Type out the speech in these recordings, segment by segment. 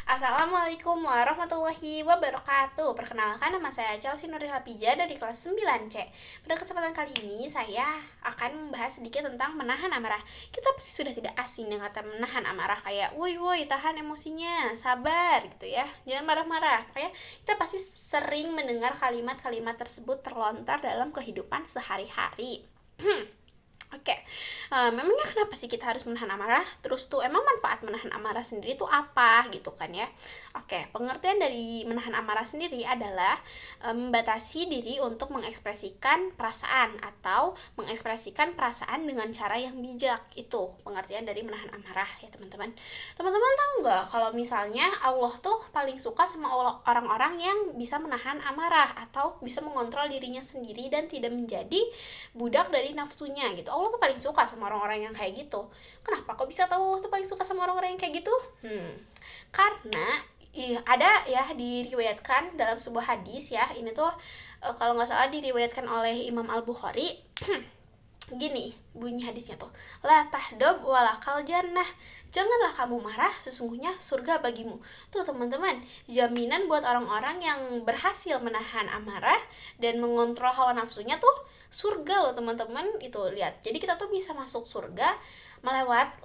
Assalamualaikum warahmatullahi wabarakatuh. Perkenalkan, nama saya Chelsea Nuril Hapijah dari kelas 9C. Pada kesempatan kali ini saya akan membahas sedikit tentang menahan amarah. Kita pasti sudah tidak asing dengan kata menahan amarah, kayak woi tahan emosinya, sabar gitu ya, jangan marah-marah. Kayak kita pasti sering mendengar kalimat-kalimat tersebut terlontar dalam kehidupan sehari-hari. Oke, memangnya kenapa sih kita harus menahan amarah? Terus tuh emang manfaat menahan amarah sendiri tuh apa gitu kan ya? Oke, pengertian dari menahan amarah sendiri adalah membatasi diri untuk mengekspresikan perasaan atau mengekspresikan perasaan dengan cara yang bijak. Itu pengertian dari menahan amarah ya teman-teman. Teman-teman tahu nggak kalau misalnya Allah tuh paling suka sama orang-orang yang bisa menahan amarah atau bisa mengontrol dirinya sendiri dan tidak menjadi budak dari nafsunya gitu. Allah tuh paling suka sama orang-orang yang kayak gitu. Kenapa kok bisa tahu Allah tuh paling suka sama orang-orang yang kayak gitu? Karena ada ya diriwayatkan dalam sebuah hadis ya. Ini tuh kalau nggak salah diriwayatkan oleh Imam Al-Bukhari. Gini bunyi hadisnya tuh, la tahdob walakal jannah, janganlah kamu marah, sesungguhnya surga bagimu. Tuh teman-teman, jaminan buat orang-orang yang berhasil menahan amarah dan mengontrol hawa nafsunya tuh surga loh teman-teman. Itu lihat, jadi kita tuh bisa masuk surga lewat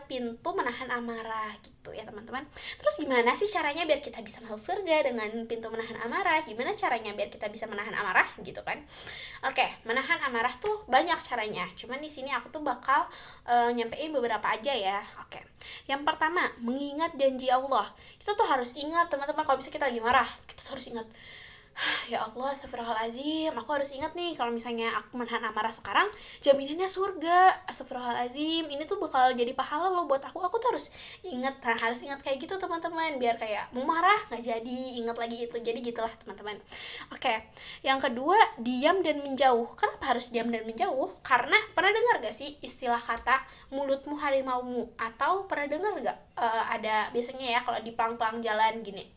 pintu menahan amarah gitu ya teman-teman. Terus gimana sih caranya biar kita bisa masuk surga dengan pintu menahan amarah? Gimana caranya biar kita bisa menahan amarah gitu kan? Oke, menahan amarah tuh banyak caranya. Cuman di sini aku tuh bakal nyampein beberapa aja ya. Oke. Yang pertama, mengingat janji Allah. Kita tuh harus ingat teman-teman, kalau bisa kita lagi marah, kita tuh harus ingat, ya Allah, astagfirullahaladzim, aku harus ingat nih kalau misalnya aku menahan amarah sekarang, jaminannya surga. Astagfirullahaladzim, ini tuh bakal jadi pahala loh buat aku tuh harus ingat. Nah, harus ingat kayak gitu teman-teman, biar kayak mau marah nggak jadi ingat lagi itu. Jadi gitulah teman-teman. Oke, yang kedua, diam dan menjauh. Kenapa harus diam dan menjauh? Karena pernah dengar gak sih istilah kata mulutmu harimaumu? Atau pernah dengar gak ada biasanya ya kalau di pelang-pelang jalan gini,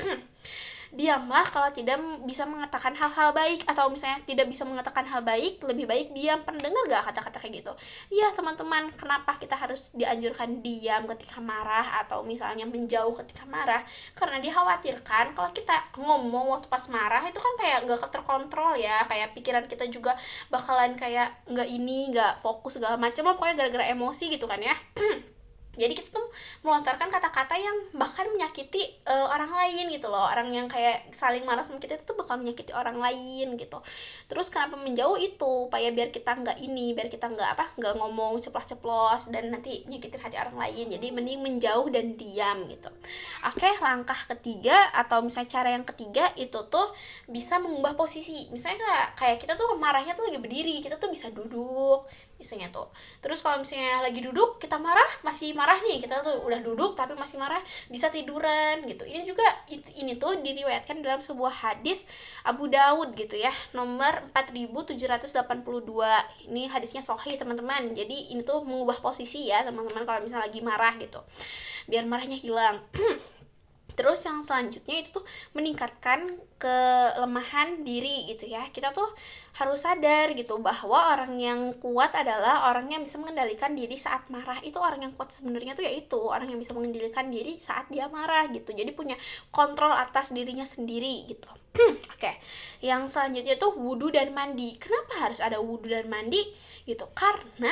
diamlah kalau tidak bisa mengatakan hal-hal baik, atau misalnya tidak bisa mengatakan hal baik, lebih baik diam. Pernah dengar gak kata-kata kayak gitu? Iya teman-teman, kenapa kita harus dianjurkan diam ketika marah atau misalnya menjauh ketika marah? Karena dikhawatirkan kalau kita ngomong waktu pas marah itu kan kayak gak terkontrol ya, kayak pikiran kita juga bakalan kayak gak fokus segala macam, pokoknya gara-gara emosi gitu kan ya. Jadi kita tuh melontarkan kata-kata yang bahkan menyakiti orang lain gitu loh. Orang yang kayak saling marah sama kita itu bakal menyakiti orang lain gitu. Terus kenapa menjauh itu? Supaya biar kita biar kita nggak ngomong ceplos-ceplos dan nanti nyakitin hati orang lain. Jadi mending menjauh dan diam gitu. Oke, langkah ketiga atau misalnya cara yang ketiga itu tuh bisa mengubah posisi. Misalnya kayak kita tuh marahnya tuh lagi berdiri, kita tuh bisa duduk misalnya tuh. Terus kalau misalnya lagi duduk kita masih marah nih, kita tuh udah duduk tapi masih marah, bisa tiduran gitu. Ini tuh diriwayatkan dalam sebuah hadis Abu Daud gitu ya, nomor 4782. Ini hadisnya sahih teman-teman. Jadi ini tuh mengubah posisi ya teman-teman kalau misalnya lagi marah gitu, biar marahnya hilang. Terus yang selanjutnya itu tuh meningkatkan kelemahan diri gitu ya. Kita tuh harus sadar gitu bahwa orang yang kuat adalah orang yang bisa mengendalikan diri saat marah. Itu orang yang kuat sebenarnya tuh yaitu orang yang bisa mengendalikan diri saat dia marah gitu. Jadi punya kontrol atas dirinya sendiri gitu. Oke. Yang selanjutnya tuh wudu dan mandi. Kenapa harus ada wudu dan mandi gitu? Karena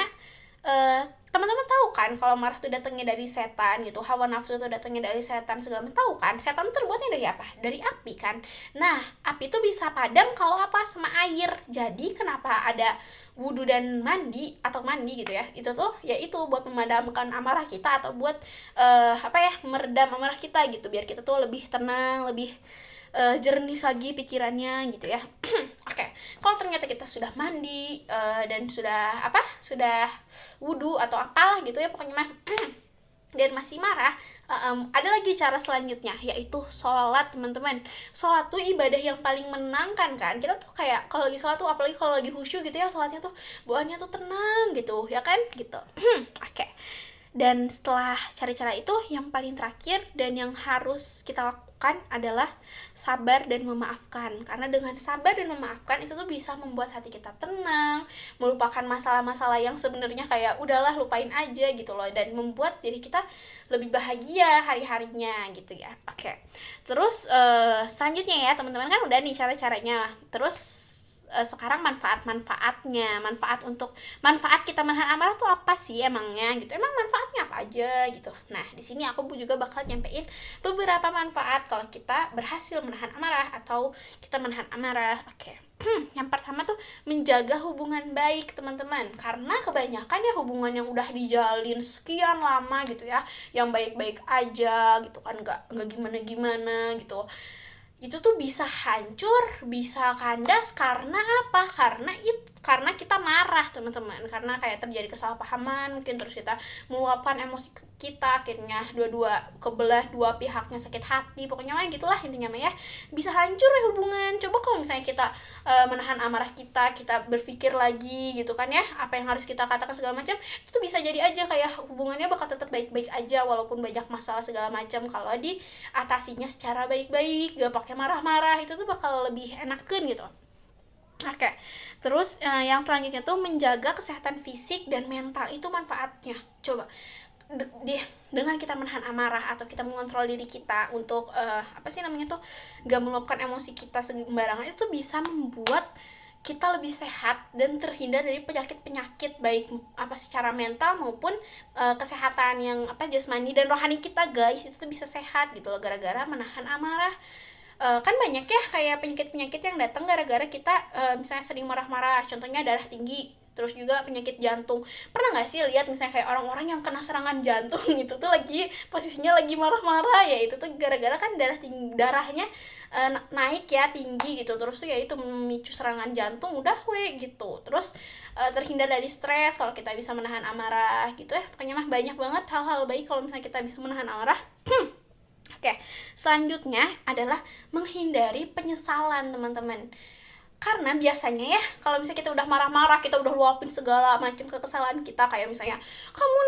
teman-teman tahu kan kalau marah itu datangnya dari setan gitu, hawa nafsu itu datangnya dari setan segala macam. Tahu kan setan terbuatnya dari apa? Dari api kan. Nah, api itu bisa padam kalau sama air. Jadi kenapa ada wudu dan mandi gitu ya? Itu tuh ya itu buat memadamkan amarah kita atau buat meredam amarah kita gitu, biar kita tuh lebih tenang, lebih jernih lagi pikirannya gitu ya. Oke, kalau ternyata kita sudah mandi dan sudah wudu atau apalah gitu ya pokoknya dan masih marah, ada lagi cara selanjutnya, yaitu sholat teman-teman. Sholat tuh ibadah yang paling menenangkan kan. Kita tuh kayak kalau lagi sholat tuh, apalagi kalau lagi khusyuk gitu ya, sholatnya tuh bawaannya tuh tenang gitu ya kan gitu. Oke. Dan setelah cari cara itu, yang paling terakhir dan yang harus kita lakukan adalah sabar dan memaafkan. Karena dengan sabar dan memaafkan itu tuh bisa membuat hati kita tenang, melupakan masalah-masalah yang sebenarnya kayak udahlah lupain aja gitu loh, dan membuat diri kita lebih bahagia hari-harinya gitu ya. Oke. Terus selanjutnya ya teman-teman, kan udah nih cara-caranya. Terus sekarang manfaat kita menahan amarah tuh apa sih emangnya gitu, emang manfaatnya apa aja gitu. Nah di sini aku juga bakal nyampein beberapa manfaat kalau kita berhasil menahan amarah atau kita menahan amarah. Oke. Yang pertama tuh menjaga hubungan baik teman-teman, karena kebanyakan ya hubungan yang udah dijalin sekian lama gitu ya, yang baik-baik aja gitu kan, nggak gimana-gimana gitu, itu tuh bisa hancur, bisa kandas karena apa? Karena kita marah teman-teman, karena kayak terjadi kesalahpahaman mungkin, terus kita meluapkan emosi kita, akhirnya dua pihaknya sakit hati, pokoknya mah gitulah intinya mah ya, bisa hancur ya hubungan. Coba kalau misalnya kita menahan amarah kita berpikir lagi gitu kan ya, apa yang harus kita katakan segala macam, itu bisa jadi aja kayak hubungannya bakal tetap baik-baik aja walaupun banyak masalah segala macam. Kalau diatasinya secara baik-baik, gak pakai marah-marah, itu tuh bakal lebih enakan gitu. Oke, terus yang selanjutnya tuh menjaga kesehatan fisik dan mental, itu manfaatnya. Coba dengan kita menahan amarah atau kita mengontrol diri kita untuk gak meluapkan emosi kita sembarangan, itu bisa membuat kita lebih sehat dan terhindar dari penyakit-penyakit baik secara mental maupun kesehatan yang jasmani dan rohani kita, guys. Itu tuh bisa sehat gitu loh gara-gara menahan amarah. Kan banyak ya kayak penyakit-penyakit yang datang gara-gara kita misalnya sering marah-marah, contohnya darah tinggi, terus juga penyakit jantung. Pernah nggak sih lihat misalnya kayak orang-orang yang kena serangan jantung itu tuh posisinya lagi marah-marah, ya itu tuh gara-gara kan darahnya naik ya, tinggi gitu, terus tuh ya itu memicu serangan jantung, udah gitu. Terus terhindar dari stres kalau kita bisa menahan amarah gitu ya. Pokoknya mah banyak banget hal-hal baik kalau misalnya kita bisa menahan amarah. Oke, selanjutnya adalah menghindari penyesalan teman-teman. Karena biasanya ya kalau misalnya kita udah marah-marah, kita udah luapin segala macam kekesalan kita, kayak misalnya kamu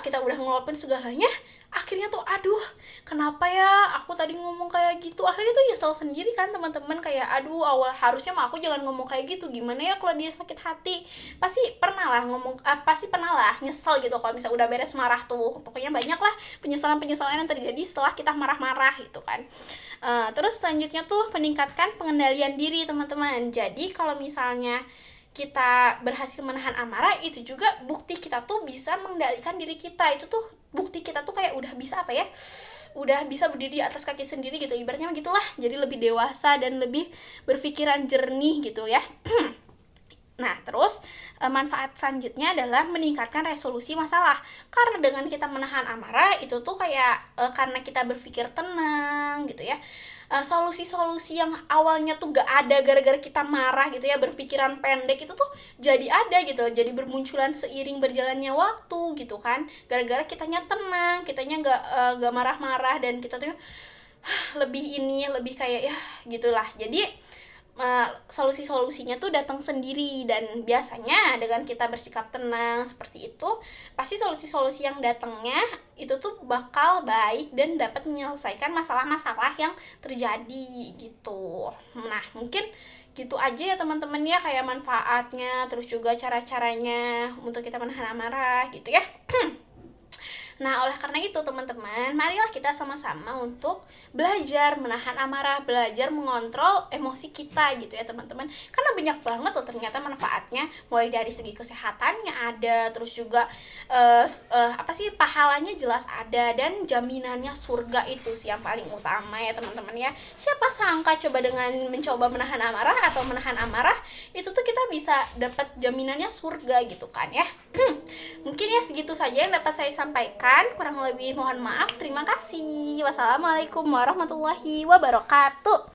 kita udah ngeluapin segalanya, akhirnya tuh aduh kenapa ya aku tadi ngomong kayak gitu, akhirnya tuh nyesel sendiri kan teman-teman, kayak aduh harusnya mah aku jangan ngomong kayak gitu, gimana ya kalau dia sakit hati. Pasti pernah lah nyesel gitu kalau misalnya udah beres marah tuh. Pokoknya banyak lah penyesalan yang terjadi setelah kita marah-marah gitu kan. Terus selanjutnya tuh meningkatkan pengendalian diri teman-teman. Jadi kalau misalnya kita berhasil menahan amarah, itu juga bukti kita tuh bisa mengendalikan diri kita. Itu tuh bukti kita tuh kayak udah bisa berdiri di atas kaki sendiri gitu, ibaratnya gitulah. Jadi lebih dewasa dan lebih berpikiran jernih gitu ya. Nah, terus manfaat selanjutnya adalah meningkatkan resolusi masalah. Karena dengan kita menahan amarah itu tuh kayak karena kita berpikir tenang gitu ya. Solusi-solusi yang awalnya tuh gak ada gara-gara kita marah gitu ya, berpikiran pendek, itu tuh jadi ada gitu, jadi bermunculan seiring berjalannya waktu gitu kan, gara-gara kitanya tenang, kitanya gak marah-marah, dan kita tuh lebih kayak ya gitulah. Jadi solusi-solusinya tuh datang sendiri, dan biasanya dengan kita bersikap tenang seperti itu, pasti solusi-solusi yang datangnya itu tuh bakal baik dan dapat menyelesaikan masalah-masalah yang terjadi gitu. Nah, mungkin gitu aja ya teman-teman ya, kayak manfaatnya, terus juga cara-caranya untuk kita menahan amarah gitu ya. Nah, oleh karena itu teman-teman, marilah kita sama-sama untuk belajar menahan amarah, belajar mengontrol emosi kita gitu ya teman-teman. Karena banyak banget tuh ternyata manfaatnya, mulai dari segi kesehatannya ada, terus juga pahalanya jelas ada, dan jaminannya surga itu sih yang paling utama ya teman-teman ya. Siapa sangka coba dengan mencoba menahan amarah atau menahan amarah, itu tuh kita bisa dapat jaminannya surga gitu kan ya. Mungkin ya segitu saja yang dapat saya sampaikan. Kurang lebih mohon maaf. Terima kasih. Wassalamualaikum warahmatullahi wabarakatuh.